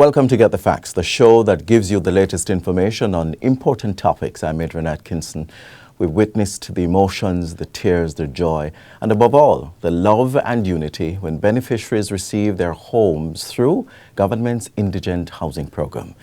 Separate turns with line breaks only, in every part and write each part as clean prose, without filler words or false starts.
Welcome to Get the Facts, the show that gives you the latest information on important topics. I'm Adrian Atkinson. We've witnessed the emotions, the tears, the joy, and above all, the love and unity when beneficiaries receive their homes through government's indigent housing program.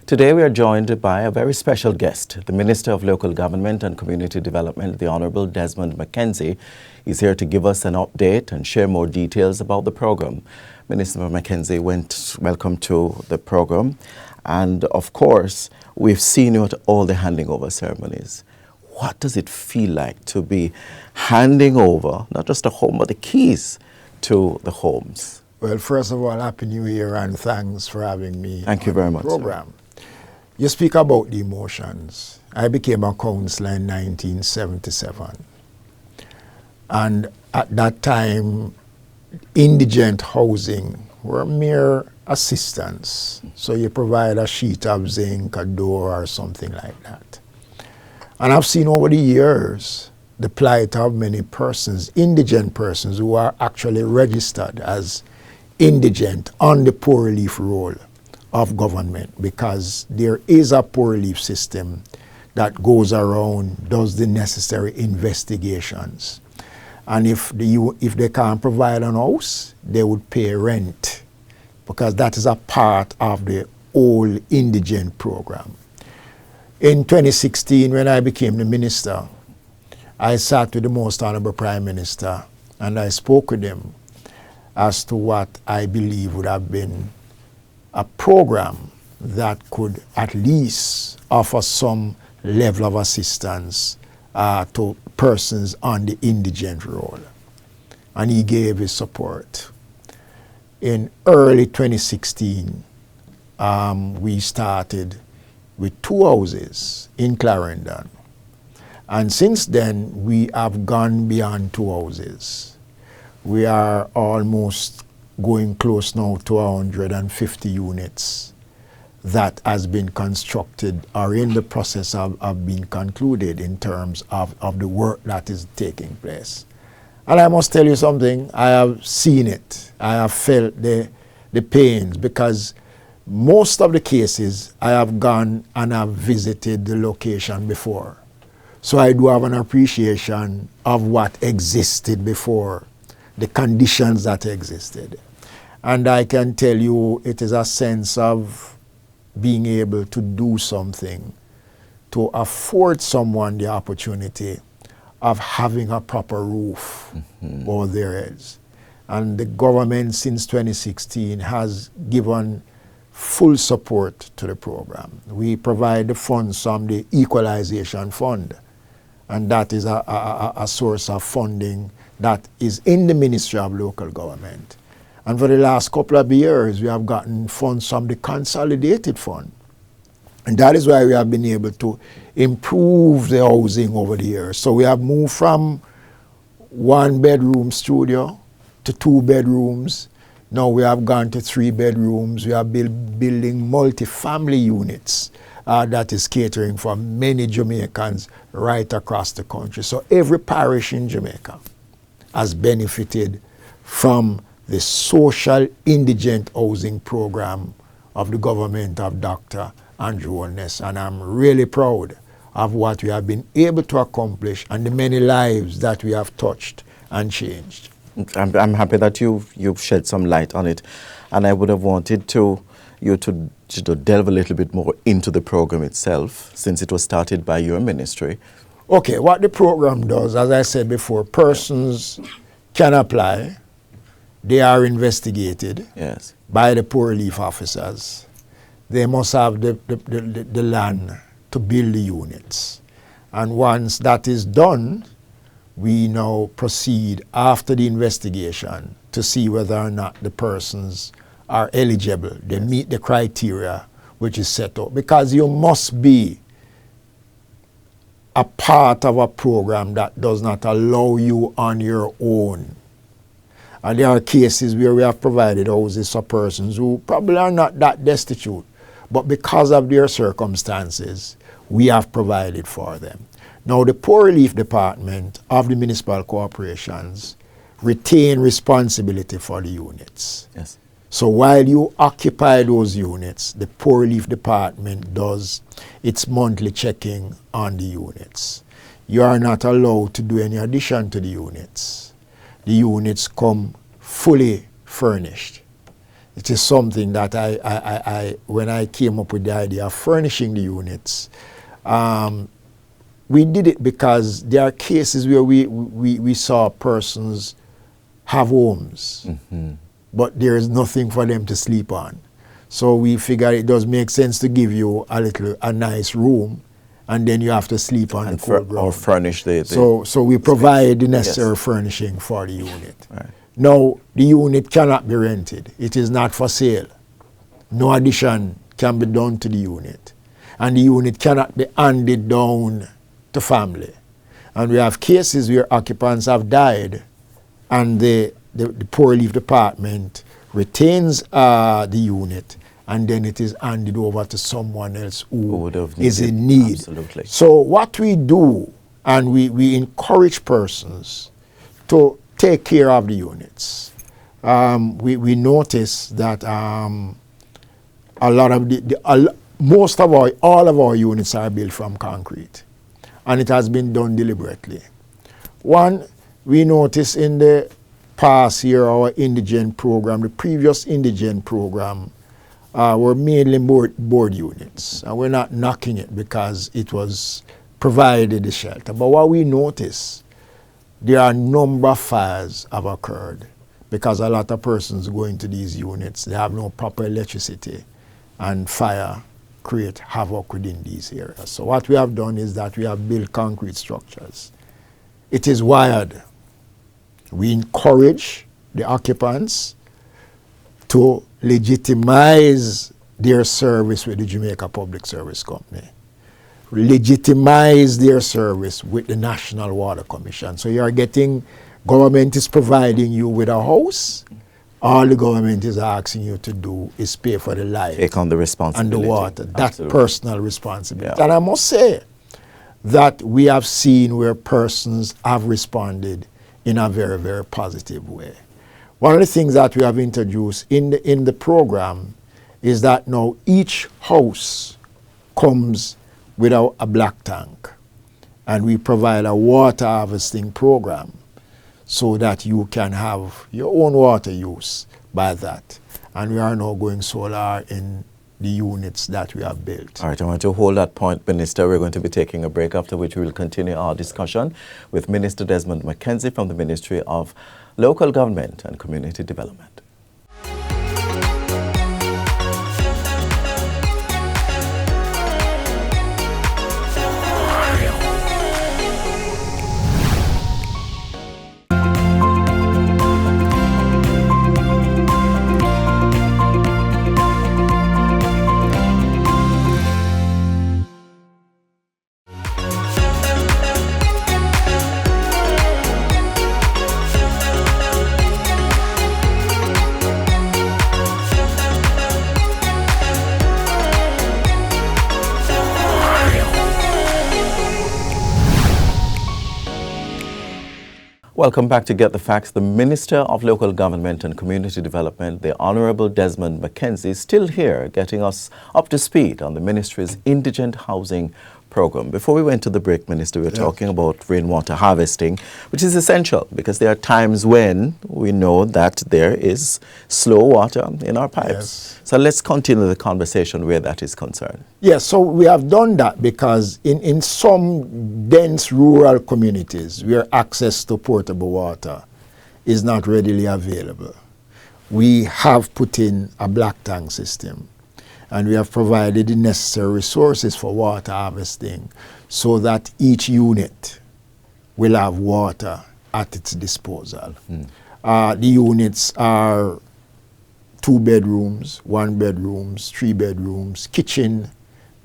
Today we are joined by a very special guest, the Minister of Local Government and Community Development, the Honourable Desmond McKenzie. He's here to give us an update and share more details about the program. Minister McKenzie, welcome to the program. And of course, we've seen you at all the handing over ceremonies. What does it feel like to be handing over, not just a home, but the keys to the homes?
Well, first of all, Happy New Year and thanks for having me
on the
program. You speak about the emotions. I became a councillor in 1977. And at that time, indigent housing were mere assistance. So you provide a sheet of zinc, a door, or something like that. And I've seen over the years the plight of many persons, indigent persons, who are actually registered as indigent on the poor relief roll of government, because there is a poor relief system that goes around, does the necessary investigations. And if they can't provide an house, they would pay rent, because that is a part of the whole indigent program. In 2016, when I became the minister, I sat with the Most Honourable Prime Minister and I spoke with him as to what I believe would have been a program that could at least offer some level of assistance to persons on the indigent roll. And he gave his support. In early 2016, we started with 2 houses in Clarendon. And since then, we have gone beyond 2 houses. We are almost going close now to 150 units that has been constructed or in the process of being concluded in terms of the work that is taking place. And I must tell you something, I have seen it. I have felt the pains, because most of the cases I have gone and have visited the location before. So I do have an appreciation of what existed before, the conditions that existed. And I can tell you it is a sense of being able to do something to afford someone the opportunity of having a proper roof over their heads. And the government since 2016 has given full support to the program. We provide the funds from the Equalization Fund, and that is a source of funding that is in the Ministry of Local Government. And for the last couple of years, we have gotten funds from the Consolidated Fund. And that is why we have been able to improve the housing over the years. So we have moved from 1-bedroom studio to 2 bedrooms. Now we have gone to 3 bedrooms. We are building multi-family units that is catering for many Jamaicans right across the country. So every parish in Jamaica has benefited from the social indigent housing program of the government of Dr. Andrew Holness. And I'm really proud of what we have been able to accomplish and the many lives that we have touched and changed.
I'm happy that you've shed some light on it. And I would have wanted you to delve a little bit more into the program itself, since it was started by your ministry.
Okay, what the program does, as I said before, persons can apply. They are investigated by the poor relief officers. They must have the land to build the units. And once that is done, we now proceed after the investigation to see whether or not the persons are eligible. They meet the criteria which is set up. Because you must be a part of a program that does not allow you on your own. And there are cases where we have provided houses for persons who probably are not that destitute, but because of their circumstances, we have provided for them. Now, the Poor Relief Department of the municipal corporations retain responsibility for the units.
Yes.
So while you occupy those units, the Poor Relief Department does its monthly checking on the units. You are not allowed to do any addition to the units. The units come fully furnished. It is something that when I came up with the idea of furnishing the units, we did it because there are cases where we saw persons have homes, but there is nothing for them to sleep on. So we figured it does make sense to give you a nice room, and then you have to sleep on the cold ground.
Or furnish the
So we provide the necessary
Yes.
furnishing for the unit.
Right.
Now, the unit cannot be rented. It is not for sale. No addition can be done to the unit. And the unit cannot be handed down to family. And we have cases where occupants have died and the Poor Relief Department retains the unit, and then it is handed over to someone else who is in need.
Absolutely.
So what we do, and we encourage persons to take care of the units. We notice that a lot of all of our units are built from concrete, and it has been done deliberately. One, we notice in the past year, our indigent program, the previous indigent program, were mainly board units, and we're not knocking it because it was provided the shelter. But what we notice, there are a number of fires have occurred because a lot of persons go into these units, they have no proper electricity, and fire create havoc within these areas. So what we have done is that we have built concrete structures. It is wired. We encourage the occupants to legitimize their service with the Jamaica Public Service Company, legitimize their service with the National Water Commission. So you are getting, government is providing you with a house. All the government is asking you to do is pay for the light.
Take on the responsibility.
And the water, that
Absolutely.
personal responsibility.
Yeah.
And I must say that we have seen where persons have responded in a very, very positive way. One of the things that we have introduced in the program is that now each house comes with a black tank, and we provide a water harvesting program so that you can have your own water use by that. And we are now going solar in the units that we have built.
All right, I want to hold that point, Minister. We're going to be taking a break, after which we will continue our discussion with Minister Desmond McKenzie from the Ministry of Local Government and Community Development. Welcome back to Get the Facts. The Minister of Local Government and Community Development, the Honorable Desmond McKenzie, is still here getting us up to speed on the Ministry's Indigent Housing Program. Before we went to the break, Minister, we were talking about rainwater harvesting, which is essential because there are times when we know that there is slow water in our pipes.
Yes.
So let's continue the conversation where that is concerned.
Yes, so we have done that because in some dense rural communities where access to potable water is not readily available, we have put in a black tank system, and we have provided the necessary resources for water harvesting so that each unit will have water at its disposal. The units are 2 bedrooms, 1 bedrooms, 3 bedrooms, kitchen,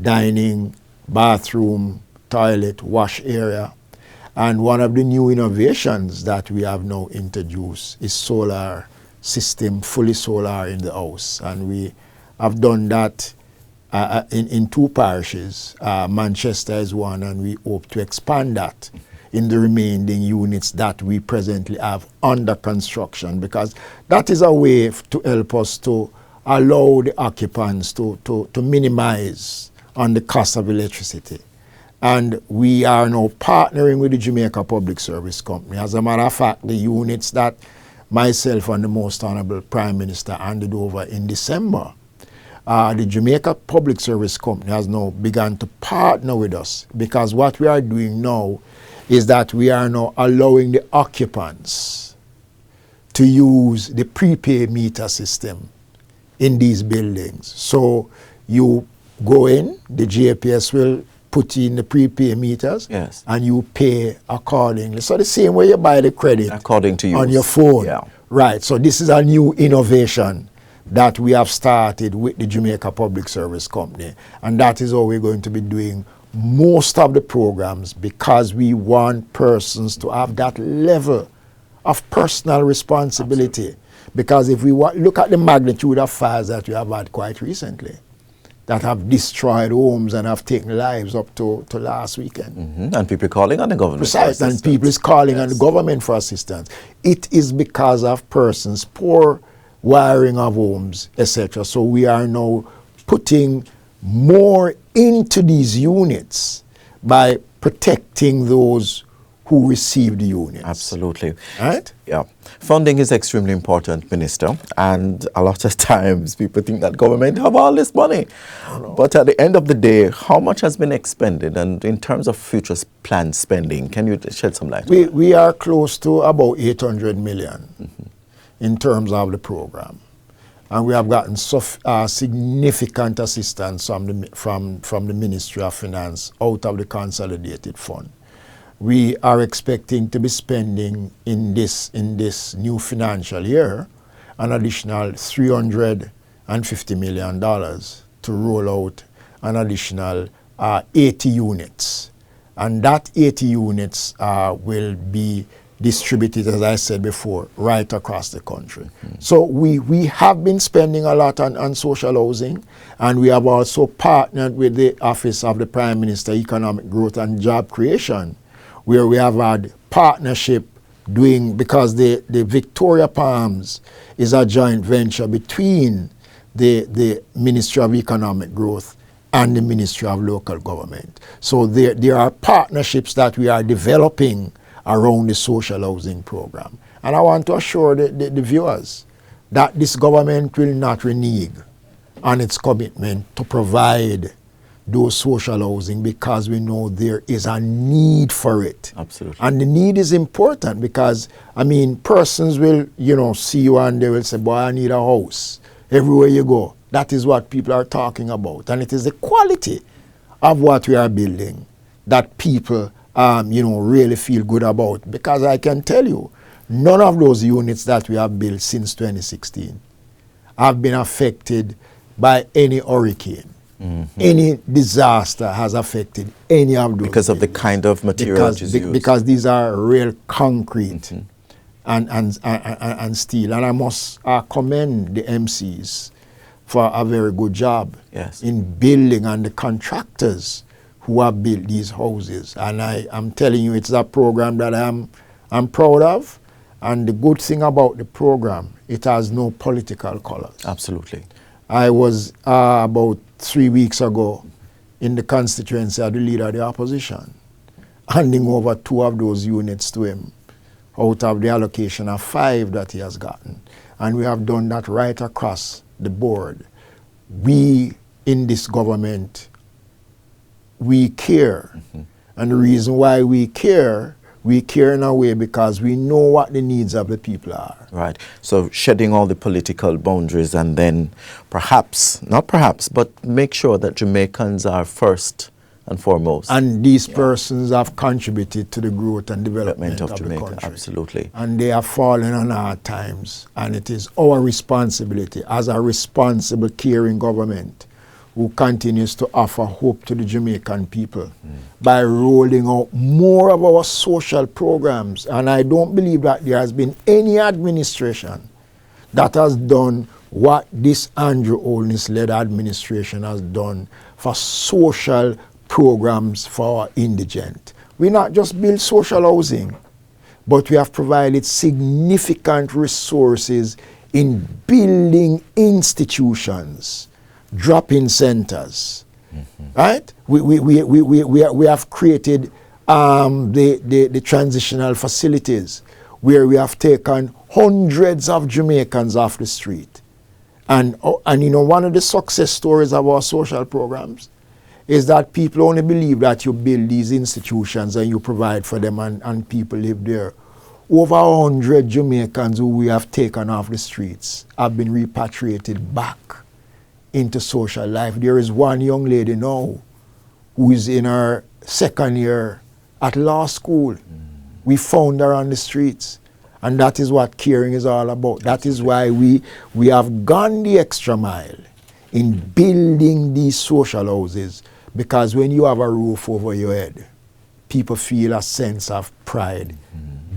dining, bathroom, toilet, wash area. And one of the new innovations that we have now introduced is solar system, fully solar in the house. And we have done that in 2 parishes. Manchester is one, and we hope to expand that in the remaining units that we presently have under construction, because that is a way to help us to allow the occupants to minimize on the cost of electricity. And we are now partnering with the Jamaica Public Service Company. As a matter of fact, the units that myself and the Most Honorable Prime Minister handed over in December, the Jamaica Public Service Company has now begun to partner with us, because what we are doing now is that we are now allowing the occupants to use the prepaid meter system in these buildings. So you go in, the JPS will put in the prepaid meters,
yes,
and you pay accordingly. So the same way you buy the credit
according to use
on your phone.
Yeah.
Right. So this is a new innovation that we have started with the Jamaica Public Service Company. And that is how we're going to be doing most of the programs, because we want persons to have that level of personal responsibility. Absolutely. Because if we look at the magnitude of fires that we have had quite recently, that have destroyed homes and have taken lives up to last weekend.
Mm-hmm. And people calling on the government.
Precisely, and people is calling on the government for assistance. It is because of persons' poor wiring of homes, etc. So we are now putting more into these units by protecting those who receive the units.
Absolutely.
Right?
Yeah. Funding is extremely important, Minister, and a lot of times people think that government have all this money. But at the end of the day, how much has been expended? And in terms of future planned spending, can you shed some light?
We are close to about 800 million in terms of the program. And we have gotten significant assistance from the Ministry of Finance out of the Consolidated Fund. We are expecting to be spending in this new financial year an additional $350 million to roll out an additional 80 units. And that 80 units will be distributed, as I said before, right across the country. Mm-hmm. So we have been spending a lot on social housing, and we have also partnered with the Office of the Prime Minister, Economic Growth and Job Creation, where we have had partnership doing, because the Victoria Palms is a joint venture between the Ministry of Economic Growth and the Ministry of Local Government. So there are partnerships that we are developing around the social housing program. And I want to assure the viewers that this government will not renege on its commitment to provide those social housing, because we know there is a need for it.
Absolutely.
And the need is important, because, I mean, persons will, see you and they will say, boy, I need a house. Everywhere you go. That is what people are talking about. And it is the quality of what we are building that people, really feel good about. Because I can tell you, none of those units that we have built since 2016 have been affected by any hurricane. Mm-hmm. Any disaster has affected any of those.
Because of the kind of materials used.
Because these are real concrete and steel. And I must commend the MCs for a very good job in building, and the contractors who have built these houses. And I'm telling you, it's a program that I'm proud of. And the good thing about the program, it has no political colors.
Absolutely.
I was about 3 weeks ago in the constituency of the leader of the opposition, handing over 2 of those units to him out of the allocation of 5 that he has gotten. And we have done that right across the board. We, in this government, we care. Mm-hmm. And the reason why we care in a way because we know what the needs of the people are.
Right. So shedding all the political boundaries, and then but make sure that Jamaicans are first and foremost.
And these persons have contributed to the growth and development of
Jamaica.
The country.
Absolutely.
And they have fallen on hard times. And it is our responsibility as a responsible, caring government who continues to offer hope to the Jamaican people by rolling out more of our social programs. And I don't believe that there has been any administration that has done what this Andrew Holness-led administration has done for social programs for our indigent. we not just build social housing, but we have provided significant resources in building institutions, drop-in centers, right? We have created the transitional facilities where we have taken hundreds of Jamaicans off the street. And you know, one of the success stories of our social programs is that people only believe that you build these institutions and you provide for them and people live there. Over 100 Jamaicans who we have taken off the streets have been repatriated back into social life. There is one young lady now who is in her second year at law school. We found her on the streets. And that is what caring is all about. That is why we have gone the extra mile in building these social houses, because when you have a roof over your head, people feel a sense of pride,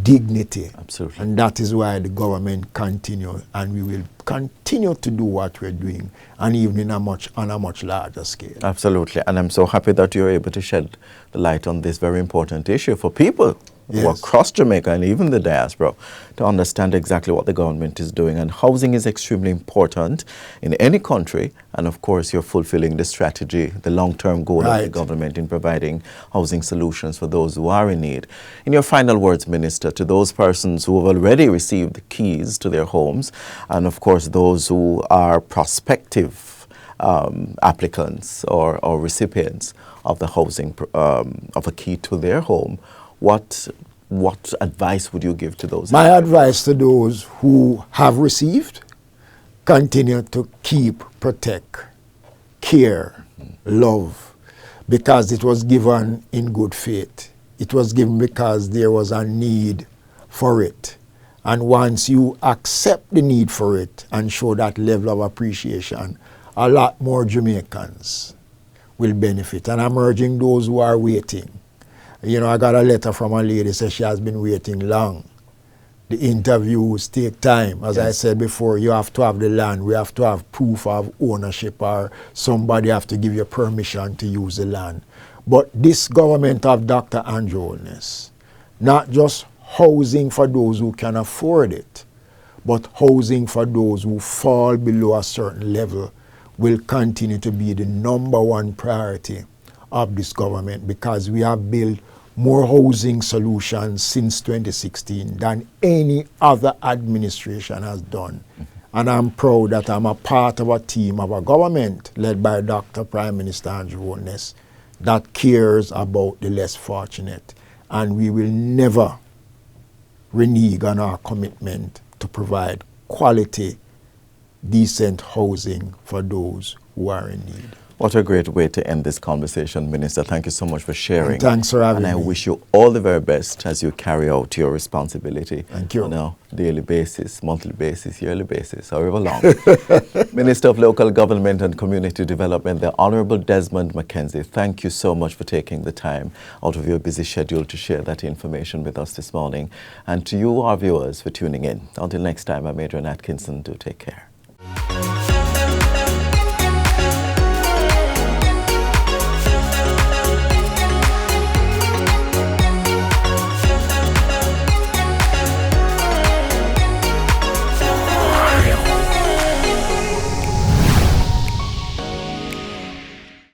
dignity.
Absolutely.
And that is why the government continue, and we will continue to do what we're doing, and even on a much larger scale.
Absolutely. And I'm so happy that you're able to shed the light on this very important issue for people who across Jamaica and even the diaspora to understand exactly what the government is doing. And housing is extremely important in any country. And of course, you're fulfilling the strategy, the long-term goal of the government in providing housing solutions for those who are in need. In your final words, Minister, to those persons who have already received the keys to their homes, and of course, those who are prospective applicants or recipients of the housing, of a key to their home, what advice would you give to those?
My advice to those who have received: continue to keep, protect, care, love, because it was given in good faith. It was given because there was a need for it. And once you accept the need for it and show that level of appreciation, a lot more Jamaicans will benefit. And I'm urging those who are waiting. You know, I got a letter from a lady, says she has been waiting long. The interviews take time. As I said before, you have to have the land. We have to have proof of ownership, or somebody have to give you permission to use the land. But this government of Dr. Andrew Holness, not just housing for those who can afford it, but housing for those who fall below a certain level, will continue to be the #1 priority of this government, because we have built more housing solutions since 2016 than any other administration has done. And I'm proud that I'm a part of a team of a government led by Dr. Prime Minister Andrew Holness that cares about the less fortunate. And we will never renege on our commitment to provide quality, decent housing for those who are in need.
What a great way to end this conversation, Minister. Thank you so much for sharing.
And thanks for having me.
And I wish you all the very best as you carry out your responsibility.
Thank you.
On a daily basis, monthly basis, yearly basis, however long. Minister of Local Government and Community Development, the Honorable Desmond McKenzie, thank you so much for taking the time out of your busy schedule to share that information with us this morning. And to you, our viewers, for tuning in. Until next time, I'm Adrian Atkinson. Do take care.